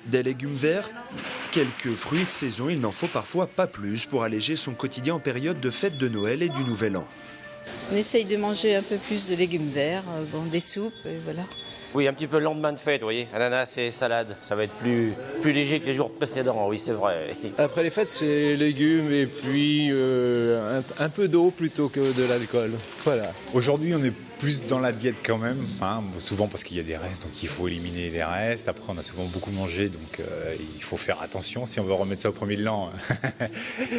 Des légumes verts, quelques fruits de saison, il n'en faut parfois pas plus pour alléger son quotidien en période de fête de Noël et du Nouvel An. On essaye de manger un peu plus de légumes verts, des soupes, et voilà. Oui, un petit peu le lendemain de fête, vous voyez, ananas et salade, ça va être plus léger que les jours précédents, oui c'est vrai. Après les fêtes, c'est légumes et puis un peu d'eau plutôt que de l'alcool. Voilà. Aujourd'hui, on est plus dans la diète quand même, hein, souvent parce qu'il y a des restes, donc il faut éliminer les restes. Après, on a souvent beaucoup mangé, donc il faut faire attention si on veut remettre ça au premier de l'an.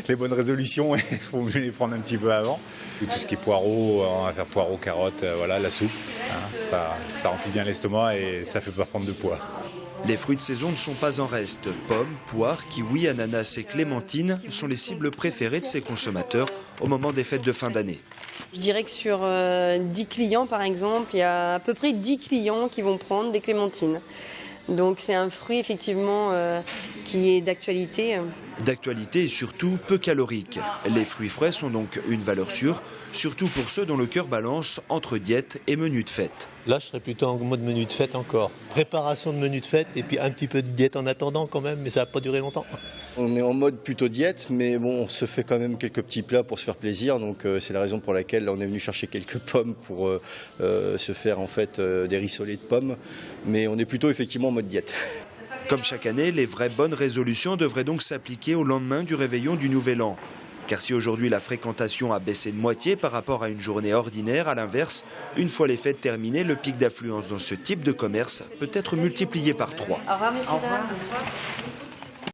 Les bonnes résolutions, il faut mieux les prendre un petit peu avant. Et tout ce qui est poireaux, on va faire poireaux, carottes, voilà, la soupe. Hein, ça remplit bien l'estomac et ça fait pas prendre de poids. Les fruits de saison ne sont pas en reste. Pommes, poires, kiwis, ananas et clémentines sont les cibles préférées de ces consommateurs au moment des fêtes de fin d'année. Je dirais que sur 10 clients, par exemple, il y a à peu près 10 clients qui vont prendre des clémentines. Donc c'est un fruit effectivement qui est d'actualité. D'actualité et surtout peu calorique. Les fruits frais sont donc une valeur sûre, surtout pour ceux dont le cœur balance entre diète et menu de fête. Là, je serais plutôt en mode menu de fête encore. Préparation de menu de fête et puis un petit peu de diète en attendant quand même, mais ça va pas durer longtemps. On est en mode plutôt diète, mais bon, on se fait quand même quelques petits plats pour se faire plaisir. Donc c'est la raison pour laquelle là, on est venu chercher quelques pommes pour se faire en fait des rissolés de pommes. Mais on est plutôt effectivement en mode diète. Comme chaque année, les vraies bonnes résolutions devraient donc s'appliquer au lendemain du réveillon du Nouvel An. Car si aujourd'hui la fréquentation a baissé de moitié par rapport à une journée ordinaire, à l'inverse, une fois les fêtes terminées, le pic d'affluence dans ce type de commerce peut être multiplié par 3. Au revoir, messieurs, dames.